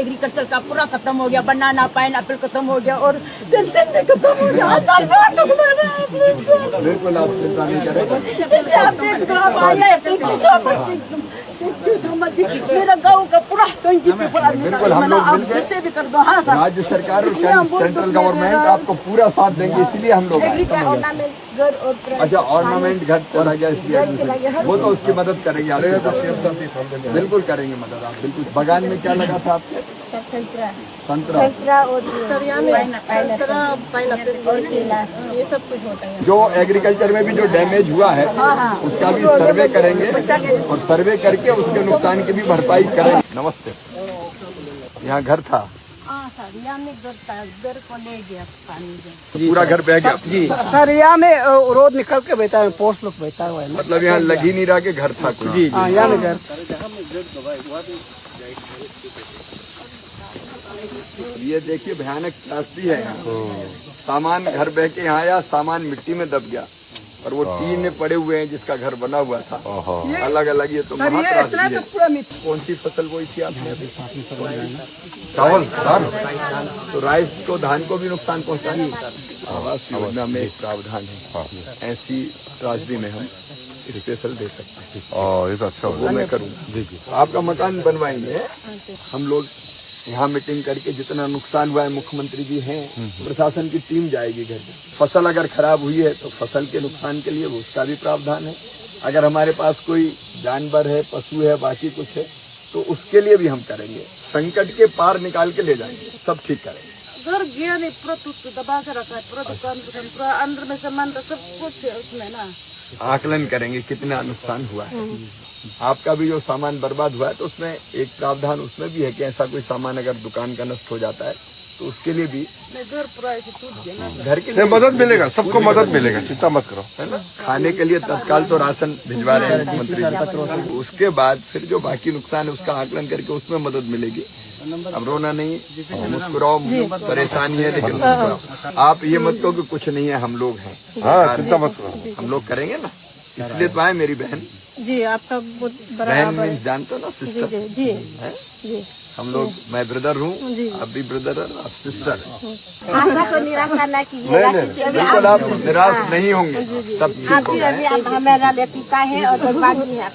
Agriculture का पूरा खत्म हो गया, बनाना पाइनएप्पल खत्म हो गया और पेंशन भी खत्म हो गया। बिल्कुल आप चिंता नहीं करें। मेरा गाँव का पूरा बिल्कुल हम लोग मिलकर भी कर दो। हाँ सर, राज्य सरकार और सेंट्रल गवर्नमेंट आपको पूरा साथ देंगे, इसलिए हम लोग अच्छा ऑर्नामेंट घर चला गया इसलिए वो तो उसकी मदद करेंगे आप, बिल्कुल करेंगे मदद आप बिल्कुल। बगान में क्या लगा था आपके? संतरा और केला, ये सब कुछ होता है। जो एग्रीकल्चर में भी जो डैमेज हुआ है उसका भी सर्वे करेंगे और सर्वे करके उसके नुकसान की भी भरपाई करेंगे। नमस्ते, यहाँ घर था? घर को ले गया पानी पूरा घर बह गया जी सर। यहाँ में रोड निकल के बहता है, पोस्ट लोग बहता हुआ है, मतलब यहाँ लग ही नहीं रहा कि घर था कुछ। जी यहाँ में घर। ये देखिए भयानक त्रासदी है यहाँ। सामान घर बह के यहाँ आया, सामान मिट्टी में दब गया और वो टीन पड़े हुए हैं जिसका घर बना हुआ था अलग अलग। ये तो महात्रासदी है। कौन सी फसल बोई थी आपने? चावल, धान। तो राइस को, धान को भी नुकसान पहुँचा है। आवास योजना में एक प्रावधान है, ऐसी त्रासदी में हम स्पेशल दे सकते हैं। ये तो अच्छा वो मैं करूँगा। आपका मकान बनवाएंगे हम लोग। यहाँ मीटिंग करके जितना नुकसान हुआ है, मुख्यमंत्री जी हैं, प्रशासन की टीम जाएगी घर में। फसल अगर खराब हुई है तो फसल के नुकसान के लिए उसका भी प्रावधान है। अगर हमारे पास कोई जानवर है, पशु है, बाकी कुछ है तो उसके लिए भी हम करेंगे। संकट के पार निकाल के ले जाएंगे, सब ठीक करेंगे। घर गया नहीं, पूरा दबा के रखा है, पूरा दुकान पूरा अंदर में सामान सब कुछ है उसमें ना। आकलन करेंगे कितना नुकसान हुआ है। आपका भी जो सामान बर्बाद हुआ है तो उसमें एक प्रावधान उसमें भी है कि ऐसा कोई सामान अगर दुकान का नष्ट हो जाता है तो उसके लिए भी घर पूरा ऐसे टूट गया ना। घर के लिए मदद मिलेगा, सबको मदद मिलेगा, चिंता मत करो, है ना। खाने के लिए तत्काल तो राशन भिजवा रहे हैं मुख्यमंत्री। उसके बाद फिर जो बाकी नुकसान है उसका आकलन करके उसमें मदद मिलेगी। अब रोना नहीं, मुस्कुराओ, परेशानी है लेकिन मुस्कुराओ। आप ये मत कहो कि कुछ नहीं है, हम लोग हैं। हाँ चिंता मत करो, हम लोग करेंगे ना, इसलिए तो आए मेरी बहन। जी आपका बहुत बड़ा बहन मीन्स जानते हो ना, सिस्टर। जी जी हम लोग, मैं ब्रदर हूँ, आप भी ब्रदर है, आप सिस्टर है। आशा को निराशा न कीजिएगा, बिल्कुल आप निराश नहीं होंगे, सब ठीक होगा। अभी आप हमारा पिता है और बाकी है।